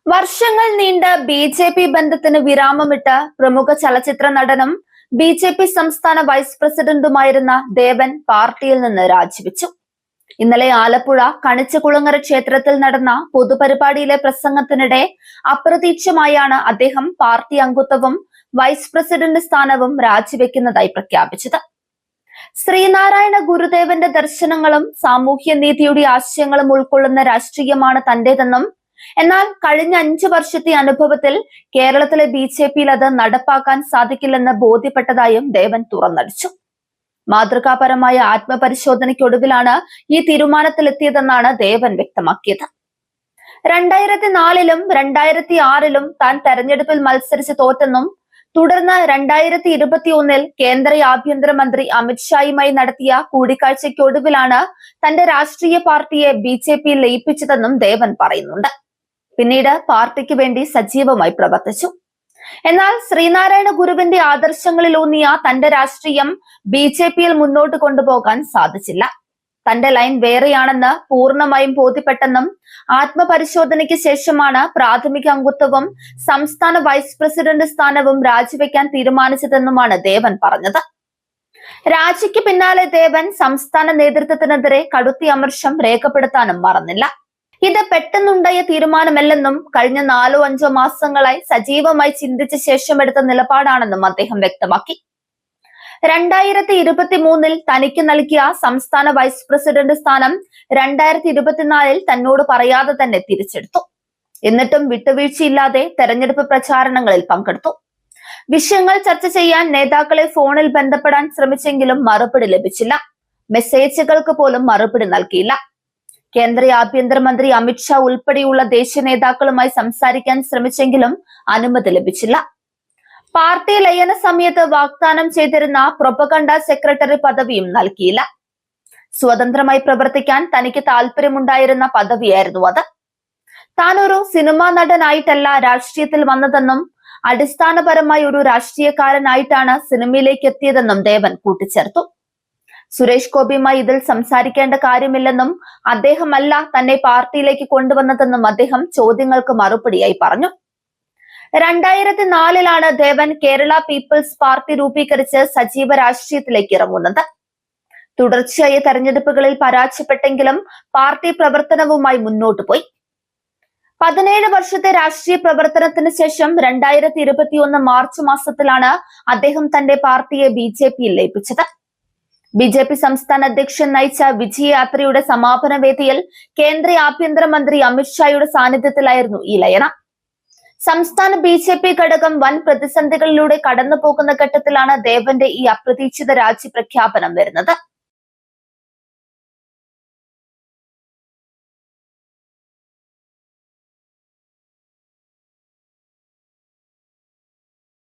വർഷങ്ങൾ നീണ്ട ബി.ജെ.പി. ബന്ധത്തിന് വിരാമമിട്ട് പ്രമുഖ ചലച്ചിത്ര നടനും ബി.ജെ.പി. സംസ്ഥാന വൈസ് പ്രസിഡന്റുമായിരുന്ന ദേവൻ പാർട്ടിയിൽ നിന്ന് രാജിവെച്ചു. ഇന്നലെ ആലപ്പുഴ കണിച്ചുകുളങ്ങര ക്ഷേത്രത്തിൽ നടന്ന പൊതുപരിപാടിയിലെ പ്രസംഗത്തിനിടെ അപ്രതീക്ഷിതമായാണ് അദ്ദേഹം പാർട്ടി അംഗത്വവും വൈസ് പ്രസിഡന്റ് സ്ഥാനവും രാജിവെക്കുന്നതായി പ്രഖ്യാപിച്ചത്. ശ്രീനാരായണ ഗുരുദേവന്റെ ദർശനങ്ങളും സാമൂഹ്യനീതിയുടെ ആശയങ്ങളും ഉൾക്കൊള്ളുന്ന രാഷ്ട്രീയമാണ് തന്റേതെന്നും, എന്നാൽ കഴിഞ്ഞ 5 വർഷത്തെ അനുഭവത്തിൽ കേരളത്തിലെ ബി.ജെ.പിയിൽ അത് നടപ്പാക്കാൻ സാധിക്കില്ലെന്ന് ബോധ്യപ്പെട്ടതായും ദേവൻ തുറന്നടിച്ചു. മാതൃകാപരമായ ആത്മപരിശോധനയ്ക്കൊടുവിലാണ് ഈ തീരുമാനത്തിലെത്തിയതെന്നാണ് ദേവൻ വ്യക്തമാക്കിയത്. 2004-ലും 2006-ലും താൻ തെരഞ്ഞെടുപ്പിൽ മത്സരിച്ച് തോറ്റെന്നും, തുടർന്ന് 2021-ൽ കേന്ദ്ര ആഭ്യന്തരമന്ത്രി അമിത്ഷായുമായി നടത്തിയ കൂടിക്കാഴ്ചയ്ക്കൊടുവിലാണ് തന്റെ രാഷ്ട്രീയ പാർട്ടിയെ ബി.ജെ.പിയിൽ ലയിപ്പിച്ചതെന്നും ദേവൻ പറയുന്നുണ്ട്. പിന്നീട് പാർട്ടിക്ക് വേണ്ടി സജീവമായി പ്രവർത്തിച്ചു. എന്നാൽ ശ്രീനാരായണ ഗുരുവിന്റെ ആദർശങ്ങളിലൂന്നിയ തന്റെ രാഷ്ട്രീയം ബി.ജെ.പിയിൽ മുന്നോട്ട് കൊണ്ടുപോകാൻ സാധിച്ചില്ല. തന്റെ ലൈൻ വേറെയാണെന്ന് പൂർണ്ണമായും ബോധ്യപ്പെട്ടെന്നും, ആത്മപരിശോധനയ്ക്ക് ശേഷമാണ് പ്രാഥമിക അംഗത്വവും സംസ്ഥാന വൈസ് പ്രസിഡന്റ് സ്ഥാനവും രാജിവെക്കാൻ തീരുമാനിച്ചതെന്നുമാണ് ദേവൻ പറഞ്ഞത്. രാജിക്ക് പിന്നാലെ ദേവൻ സംസ്ഥാന നേതൃത്വത്തിനെതിരെ കടുത്ത അമർഷം രേഖപ്പെടുത്താനും മറന്നില്ല. ഇത് പെട്ടെന്നുണ്ടായ തീരുമാനമല്ലെന്നും, കഴിഞ്ഞ 4-5 മാസങ്ങളായി സജീവമായി ചിന്തിച്ച ശേഷം എടുത്ത നിലപാടാണെന്നും അദ്ദേഹം വ്യക്തമാക്കി. 2023-ൽ തനിക്ക് നൽകിയ സംസ്ഥാന വൈസ് പ്രസിഡന്റ് സ്ഥാനം 2024-ൽ തന്നോട് പറയാതെ തന്നെ തിരിച്ചെടുത്തു. എന്നിട്ടും വിട്ടുവീഴ്ചയില്ലാതെ തെരഞ്ഞെടുപ്പ് പ്രചാരണങ്ങളിൽ പങ്കെടുത്തു. വിഷയങ്ങൾ ചർച്ച ചെയ്യാൻ നേതാക്കളെ ഫോണിൽ ബന്ധപ്പെടാൻ ശ്രമിച്ചെങ്കിലും മറുപടി ലഭിച്ചില്ല. മെസ്സേജുകൾക്ക് പോലും മറുപടി നൽകിയില്ല. കേന്ദ്ര ആഭ്യന്തരമന്ത്രി അമിത്ഷാ ഉൾപ്പെടെയുള്ള ദേശീയ നേതാക്കളുമായി സംസാരിക്കാൻ ശ്രമിച്ചെങ്കിലും അനുമതി ലഭിച്ചില്ല. പാർട്ടി ലയന സമയത്ത് വാഗ്ദാനം ചെയ്തിരുന്ന പ്രൊപ്പഗണ്ട സെക്രട്ടറി പദവിയും നൽകിയില്ല. സ്വതന്ത്രമായി പ്രവർത്തിക്കാൻ തനിക്ക് താല്പര്യമുണ്ടായിരുന്ന പദവിയായിരുന്നു അത്. താൻ ഒരു സിനിമാ നടനായിട്ടല്ല രാഷ്ട്രീയത്തിൽ വന്നതെന്നും, അടിസ്ഥാനപരമായി ഒരു രാഷ്ട്രീയക്കാരനായിട്ടാണ് സിനിമയിലേക്ക് എത്തിയതെന്നും ദേവൻ കൂട്ടിച്ചേർത്തു. സുരേഷ് ഗോപിയുമായി ഇതിൽ സംസാരിക്കേണ്ട കാര്യമില്ലെന്നും, അദ്ദേഹമല്ല തന്നെ പാർട്ടിയിലേക്ക് കൊണ്ടുവന്നതെന്നും അദ്ദേഹം ചോദ്യങ്ങൾക്ക് മറുപടിയായി പറഞ്ഞു. 2004-ലാണ് ദേവൻ കേരള പീപ്പിൾസ് പാർട്ടി രൂപീകരിച്ച് സജീവ രാഷ്ട്രീയത്തിലേക്ക് ഇറങ്ങുന്നത്. തുടർച്ചയായ തെരഞ്ഞെടുപ്പുകളിൽ പരാജയപ്പെട്ടെങ്കിലും പാർട്ടി പ്രവർത്തനവുമായി മുന്നോട്ടു പോയി. 17 വർഷത്തെ രാഷ്ട്രീയ പ്രവർത്തനത്തിന് ശേഷം 2021 മാർച്ച് മാസത്തിലാണ് അദ്ദേഹം തന്റെ പാർട്ടിയെ ബി.ജെ.പിയിൽ ലയിപ്പിച്ചത്. ബി.ജെ.പി. സംസ്ഥാന അധ്യക്ഷൻ നയിച്ച വിജയയാത്രയുടെ സമാപന വേദിയിൽ കേന്ദ്ര ആഭ്യന്തരമന്ത്രി അമിത്ഷായുടെ സാന്നിധ്യത്തിലായിരുന്നു ഈ ലയനം. സംസ്ഥാന ബി.ജെ.പി. ഘടകം വൻ പ്രതിസന്ധികളിലൂടെ കടന്നു പോകുന്ന ഘട്ടത്തിലാണ് ദേവന്റെ ഈ അപ്രതീക്ഷിത രാജി പ്രഖ്യാപനം വരുന്നത്.